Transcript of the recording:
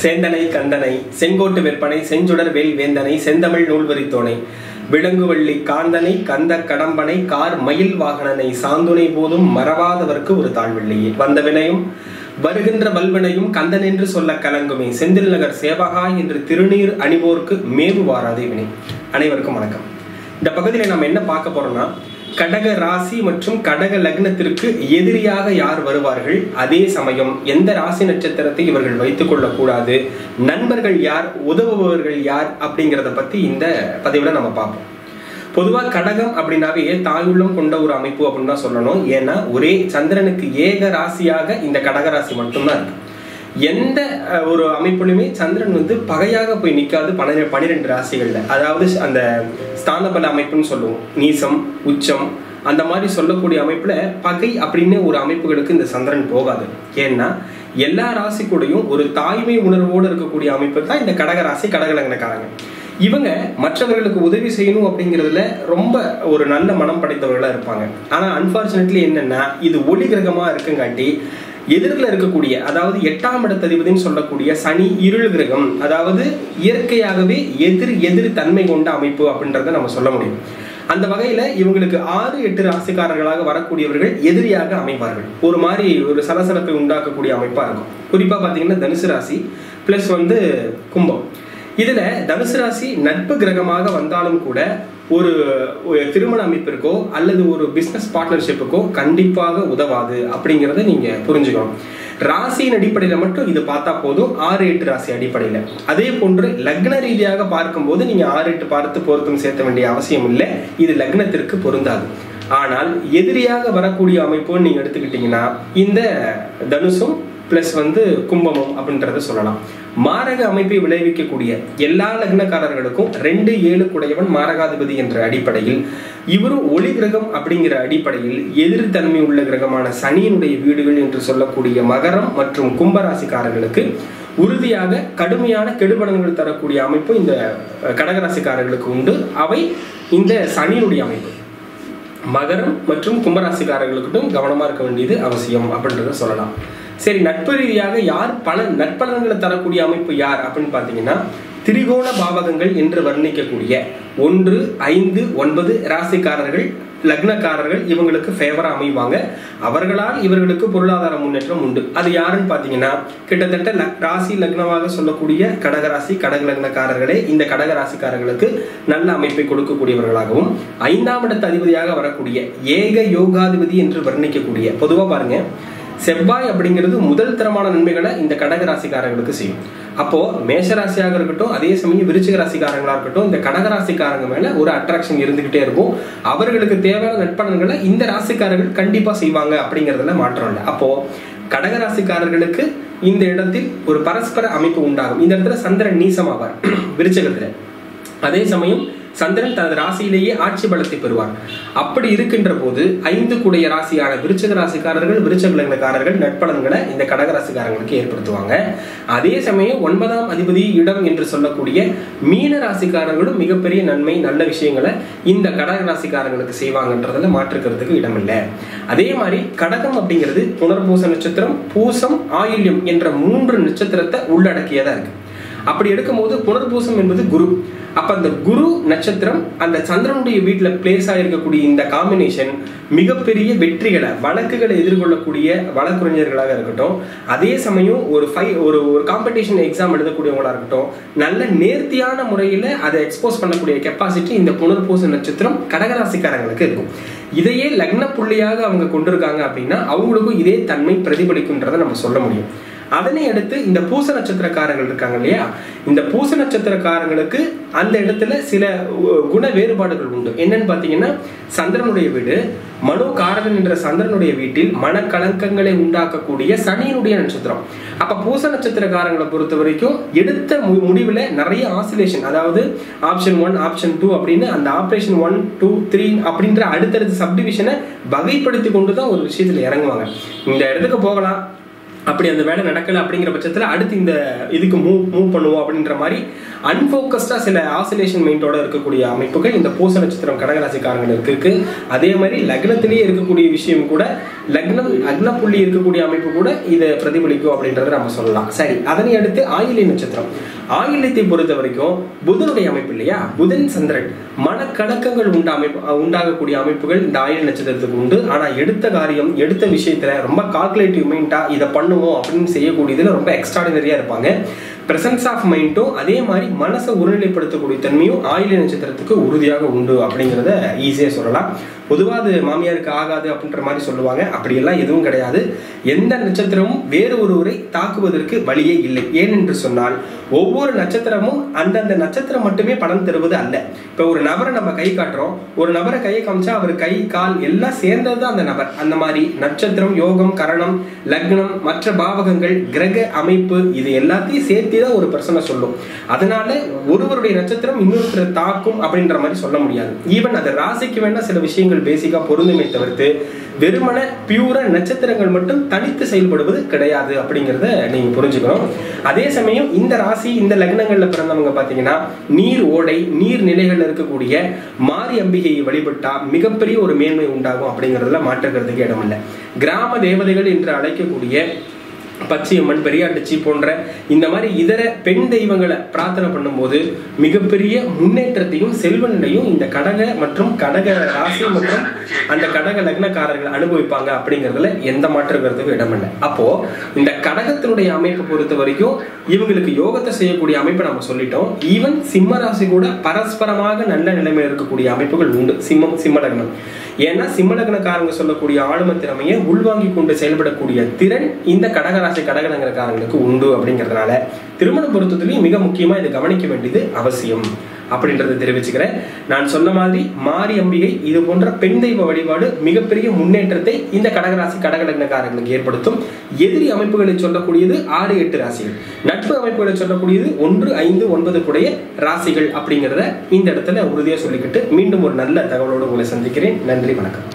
சேந்தனை கந்தனை செங்கோட்டு வெற்பனை செஞ்சுடர் வேல் வேந்தனை செந்தமிழ் நூல்வரித்தோனை விலங்குவள்ளி காந்தனை கந்த கடம்பனை கார் மயில் வாகனனை சாந்துணை போதும் மறவாதவர்க்கு ஒரு தாழ்வில்லையே வந்த வினையும் வருகின்ற வல்வினையும் கந்தன் என்று சொல்ல கலங்குமே செந்தில் நகர் சேவகா என்று திருநீர் அணிவோர்க்கு மேவு வாராதே வினை. அனைவருக்கும் வணக்கம். இந்த பகுதியில் நம்ம என்ன பார்க்க போறோம்னா, கடக ராசி மற்றும் கடக லக்னத்திற்கு எதிரியாக யார் வருவார்கள், அதே சமயம் எந்த ராசி நட்சத்திரத்தை இவர்கள் வைத்துக் கொள்ளக்கூடாது, நண்பர்கள் யார், உதவுபவர்கள் யார் அப்படிங்கிறத பத்தி இந்த பதிவுல நம்ம பார்ப்போம். பொதுவாக கடகம் அப்படின்னாவே தாயுள்ளம் கொண்ட ஒரு அமைப்பு அப்படின்னு தான் சொல்லணும். ஏன்னா ஒரே சந்திரனுக்கு ஏக ராசியாக இந்த கடக ராசி மட்டும்தான் இருக்கு. எந்த ஒரு அமைப்புலையுமே சந்திரன் பகையாக போய் நிற்காது 12 ராசிகள்ல. அதாவது அந்த ஸ்தானபல அமைப்புன்னு சொல்லுவோம், நீசம் உச்சம் அந்த மாதிரி சொல்லக்கூடிய அமைப்புல பகை அப்படின்னு ஒரு அமைப்புகளுக்கு இந்த சந்திரன் போகாது. ஏன்னா எல்லா ராசி கூடயும் ஒரு தாய்மை உணர்வோடு இருக்கக்கூடிய அமைப்பு தான் இந்த கடக ராசி கடக லக்னக்காரங்க. இவங்க மற்றவர்களுக்கு உதவி செய்யணும் அப்படிங்கிறதுல ரொம்ப ஒரு நல்ல மனம் படைத்தவர்களா இருப்பாங்க. ஆனா அன்பார்ச்சுனேட்லி என்னன்னா, இது ஒளி கிரகமா இருக்குங்காட்டி எதிரில் இருக்கக்கூடிய, அதாவது 8ஆம் இடத்ததிபதினு சொல்லக்கூடிய சனி இருள் கிரகம், அதாவது இயற்கையாகவே எதிர் தன்மை கொண்ட அமைப்பு அப்படின்றத நம்ம சொல்ல முடியும். அந்த வகையில இவங்களுக்கு 6-8 ராசிக்காரர்களாக வரக்கூடியவர்கள் எதிரியாக அமைவார்கள். ஒரு மாதிரி ஒரு சலசலப்பை உண்டாக்கக்கூடிய அமைப்பா இருக்கும். குறிப்பா பாத்தீங்கன்னா தனுசு ராசி பிளஸ் கும்பம். இதுல தனுசு ராசி நட்பு கிரகமாக வந்தாலும் கூட ஒரு திருமண அமைப்பிற்கோ அல்லது ஒரு பிசினஸ் பார்ட்னர்ஷிப்புக்கோ கண்டிப்பாக உதவாது அப்படிங்கிறத நீங்க புரிஞ்சுக்கணும். ராசியின் அடிப்படையில மட்டும் இது பார்த்தா போதும், 6-8 ராசி அடிப்படையில. அதே போன்று லக்ன ரீதியாக பார்க்கும்போது நீங்க 6-8 பார்த்து பொருத்தம் சேர்த்த வேண்டிய அவசியம் இல்லை. இது லக்னத்திற்கு பொருந்தாது. ஆனால் எதிரியாக வரக்கூடிய அமைப்புன்னு நீங்க எடுத்துக்கிட்டீங்கன்னா இந்த தனுசும் பிளஸ் கும்பமும் அப்படின்றத சொல்லலாம். மாரக அமைப்பை விளைவிக்கக்கூடிய எல்லா லக்னக்காரர்களுக்கும் 2-7 குடையவன் மாரகாதிபதி என்ற அடிப்படையில் இவரும் ஒளி கிரகம் அப்படிங்கிற அடிப்படையில் எதிர்த்தன்மை உள்ள கிரகமான சனியினுடைய வீடுகள் என்று சொல்லக்கூடிய மகரம் மற்றும் கும்பராசிக்காரர்களுக்கு உறுதியாக கடுமையான கெடுபலன்கள் தரக்கூடிய அமைப்பு இந்த கடகராசிக்காரர்களுக்கு உண்டு. அவை இந்த சனியினுடைய அமைப்பு. மகரம் மற்றும் கும்பராசிக்காரர்களுக்கும் கவனமா இருக்க வேண்டியது அவசியம் அப்படின்றத சொல்லலாம். சரி, நட்பு ரீதியாக யார் பல நற்பலன்களை தரக்கூடிய அமைப்பு யார் அப்படின்னு பாத்தீங்கன்னா, திரிகோண பாவகங்கள் என்று வர்ணிக்கக்கூடிய 1, 5, 9 ராசிக்காரர்கள் லக்னக்காரர்கள் இவங்களுக்கு ஃபேவரா அமைவாங்க. அவர்களால் இவர்களுக்கு பொருளாதார முன்னேற்றம் உண்டு. அது யாருன்னு பாத்தீங்கன்னா, கிட்டத்தட்ட ராசி லக்னமாக சொல்லக்கூடிய கடகராசி கடக லக்னக்காரர்களே இந்த கடகராசிக்காரர்களுக்கு நல்ல அமைப்பை கொடுக்கக்கூடியவர்களாகவும், 5ஆம் இடத்து அதிபதியாக வரக்கூடிய ஏக யோகாதிபதி என்று வர்ணிக்கக்கூடிய, பொதுவா பாருங்க செவ்வாய் அப்படிங்கிறது முதல் தரமான நன்மைகளை இந்த கடகராசிக்காரர்களுக்கு செய்யும். அப்போ மேஷராசியாக இருக்கட்டும், அதே சமயம் விருச்சிக ராசிக்காரங்களா இருக்கட்டும், இந்த கடகராசிக்காரங்க மேல ஒரு அட்ராக்ஷன் இருந்துகிட்டே இருக்கும். அவர்களுக்கு தேவையான நட்பலன்களை இந்த ராசிக்காரர்கள் கண்டிப்பா செய்வாங்க அப்படிங்கறதுல மாற்றம் இல்லை. அப்போ கடகராசிக்காரர்களுக்கு இந்த இடத்தில் ஒரு பரஸ்பர அமைப்பு உண்டாகும். இந்த இடத்துல சந்திரன் நீசமாவார் விருச்சகத்துல. அதே சமயம் சந்திரன் தனது ராசியிலேயே ஆட்சி பலத்தை பெறுவார். அப்படி இருக்கின்ற போது 5 குடைய ராசியான விருச்சிக ராசிக்காரர்கள் விருச்சிக லக்னக்காரர்கள் நட்பலன்களை இந்த கடகராசிக்காரங்களுக்கு ஏற்படுத்துவாங்க. அதே சமயம் 9ஆம் அதிபதி இடம் என்று சொல்லக்கூடிய மீன ராசிக்காரர்களும் மிகப்பெரிய நன்மை நல்ல விஷயங்களை இந்த கடகராசிக்காரங்களுக்கு செய்வாங்கன்றதுல மாற்றுக்கிறதுக்கு இடம் இல்லை. அதே மாதிரி கடகம் அப்படிங்கிறது புனர்பூச நட்சத்திரம், பூசம், ஆயில்யம் என்ற 3 நட்சத்திரத்தை உள்ளடக்கியதா இருக்கு. அப்படி எடுக்கும்போது புனர்பூசம் என்பது குரு. அப்ப அந்த குரு நட்சத்திரம் அந்த சந்திரனுடைய வீட்டுல பிளேஸ் ஆயிருக்கக்கூடிய இந்த காம்பினேஷன் மிகப்பெரிய வெற்றிகளை, வழக்குகளை எதிர்கொள்ளக்கூடிய வழக்குரைஞர்களாக இருக்கட்டும், அதே சமயம் ஒரு காம்படிஷன் எக்ஸாம் எழுதக்கூடியவங்களா இருக்கட்டும், நல்ல நேர்த்தியான முறையில அதை எக்ஸ்போஸ் பண்ணக்கூடிய கெப்பாசிட்டி இந்த புனர்பூச நட்சத்திரம் கடகராசிக்காரங்களுக்கு இருக்கும். இதையே லக்ன புள்ளியாக அவங்க கொண்டிருக்காங்க அப்படின்னா அவங்களுக்கும் இதே தன்மை பிரதிபலிக்கும்ன்றதை நம்ம சொல்ல முடியும். அதனை அடுத்து இந்த பூச நட்சத்திரக்காரர்கள் இருக்காங்க இல்லையா, இந்த பூச நட்சத்திரக்காரங்களுக்கு அந்த இடத்துல சில குண வேறுபாடுகள் உண்டு. என்னன்னு பாத்தீங்கன்னா, சந்திரனுடைய வீடு மனோ காரகன் என்ற சந்திரனுடைய வீட்டில் மனக்கலங்கங்களை உண்டாக்கக்கூடிய சனியினுடைய நட்சத்திரம். அப்ப பூச நட்சத்திரக்காரங்களை பொறுத்த வரைக்கும் எடுத்த முடிவுல நிறைய ஆசிலேஷன், அதாவது ஆப்ஷன் 1 ஆப்ஷன் 2 அப்படின்னு அந்த ஆப்ரேஷன் 1, 2, 3 அப்படின்ற அடுத்தடுத்த சப்டிவிஷனை வகைப்படுத்தி கொண்டுதான் ஒரு விஷயத்துல இறங்குவாங்க. இந்த இடத்துக்கு போகலாம், அப்படி அந்த வேலை நடக்கல அப்படிங்கிற பட்சத்துல அடுத்து இந்த இதுக்கு மூவ் பண்ணுவோம் அப்படின்ற மாதிரி அன்போக்கஸ்டா சில ஆசிலேஷன் மைண்டோட இருக்கக்கூடிய அமைப்புகள் இந்த பூச நட்சத்திரம் கடகராசிக்காரங்களுக்கு இருக்கு. அதே மாதிரி லக்னத்திலேயே இருக்கக்கூடிய விஷயம் கூட, லக்ன புள்ளி இருக்கக்கூடிய அமைப்பு கூட இதை பிரதிபலிக்கும் அப்படின்றத நம்ம சொல்லலாம். சரி, அதனை அடுத்து ஆயில்ய நட்சத்திரம். ஆயில்யத்தை பொறுத்த வரைக்கும் புதனுடைய அமைப்பு இல்லையா, புதன் சந்திரன் மனக்கணக்கங்கள் உண்டாகக்கூடிய அமைப்புகள் இந்த ஆயில்ய நட்சத்திரத்துக்கு உண்டு. ஆனா எடுத்த காரியம், எடுத்த விஷயத்துல ரொம்ப கால்குலேட்டிவ் மைண்டா இதை பண்ணுவோம் அப்படின்னு செய்யக்கூடியதுல ரொம்ப எக்ஸ்ட்ராடினரியா இருப்பாங்க. பிரசன்ஸ் ஆஃப் மைண்டும் அதே மாதிரி மனசை ஒருநிலைப்படுத்தக்கூடிய தன்மையும் ஆயில்ய நட்சத்திரத்துக்கு உறுதியாக உண்டு அப்படிங்கிறத ஈஸியா சொல்லலாம். பொதுவாக அது மாமியாருக்கு ஆகாது அப்படின்ற மாதிரி சொல்லுவாங்க. அப்படியெல்லாம் எதுவும் கிடையாது. எந்த நட்சத்திரமும் வேறு ஒருவரை தாக்குவதற்கு வழியே இல்லை. ஏனென்று சொன்னால் ஒவ்வொரு நட்சத்திரமும் அந்தந்த நட்சத்திரம் மட்டுமே பலன் தருவது அல்ல. இப்போ ஒரு நபரை நம்ம கை காட்டுறோம், ஒரு நபரை கையை காமிச்சா அவர் கை கால் எல்லாம் சேர்ந்தது அந்த நபர். அந்த மாதிரி நட்சத்திரம், யோகம், கரணம், லக்னம், மற்ற பாவகங்கள், கிரக அமைப்பு இது எல்லாத்தையும் சேர்த்து தான் ஒரு பர்சனை சொல்லும். அதனால ஒருவருடைய நட்சத்திரம் இன்னொருத்தரை தாக்கும் அப்படின்ற மாதிரி சொல்ல முடியாது. ஈவன் அது ராசிக்கு வேணா சில விஷயங்கள் பேசிக்கா பொருந்துமே தவிர்த்து வெறுமன பியூரா நட்சத்திரங்கள் மட்டும் தனித்து செயல்படுவது கிடையாது அப்படிங்கிறத நீங்க புரிஞ்சுக்கணும். அதே சமயம் இந்த ராசி, இந்த லக்னங்கள்ல பிறந்தவங்க பாத்தீங்கன்னா நீர் ஓடை, நீர் நிலைகள்ல இருக்கக்கூடிய மாரி அம்பிகையை வழிபட்டா மிகப்பெரிய ஒரு மேன்மை உண்டாகும் அப்படிங்கிறதுல மாற்றுக்கிறதுக்கு இடமில்லை. கிராம தேவதைகள் என்று அழைக்கக்கூடிய பச்சையம்மன், பெரியாண்டச்சி போன்ற இந்த மாதிரி இதர பெண் தெய்வங்களை பிரார்த்தனை பண்ணும்போது மிகப்பெரிய முன்னேற்றத்தையும் செல்வநிலையும் இந்த கடக மற்றும் கடக ராசி மற்றும் அந்த கடக லக்னக்காரர்கள் அனுபவிப்பாங்க அப்படிங்கிறதுல எந்த மாற்றுக்கிறதுக்கு இடமில்லை. அப்போ இந்த கடகத்தினுடைய அமைப்பை பொறுத்த வரைக்கும் இவங்களுக்கு யோகத்தை செய்யக்கூடிய அமைப்பை நம்ம சொல்லிட்டோம். ஈவன் சிம்ம ராசி கூட பரஸ்பரமாக நல்ல நிலைமையில் இருக்கக்கூடிய அமைப்புகள் உண்டு. சிம்ம லக்னம். ஏன்னா சிம்ம லக்னக்காரங்க சொல்லக்கூடிய ஆளுமை திறமையை உள்வாங்கி கொண்டு செயல்படக்கூடிய திறன் இந்த கடகராசி கடகலங்கரக்காரங்களுக்கு உண்டு. அப்படிங்கிறதுனால திருமண பொருத்தத்திலையும் மிக முக்கியமா இதை கவனிக்க வேண்டியது அவசியம் அப்படின்றத தெரிவிச்சுக்கிறேன். நான் சொன்ன மாதிரி மாரி அம்பிகை இது போன்ற பெண் தெய்வ வழிபாடு மிகப்பெரிய முன்னேற்றத்தை இந்த கடகராசி கடகலக்னக்காரர்களுக்கு ஏற்படுத்தும். எதிரி அமைப்புகளை சொல்லக்கூடியது 6, 8 ராசிகள். நட்பு அமைப்புகளை சொல்லக்கூடியது 1, 5, 9 கூடிய ராசிகள் அப்படிங்கிறத இந்த இடத்துல உறுதியா சொல்லிக்கிட்டு மீண்டும் ஒரு நல்ல தகவலோடு உங்களை சந்திக்கிறேன். நன்றி, வணக்கம்.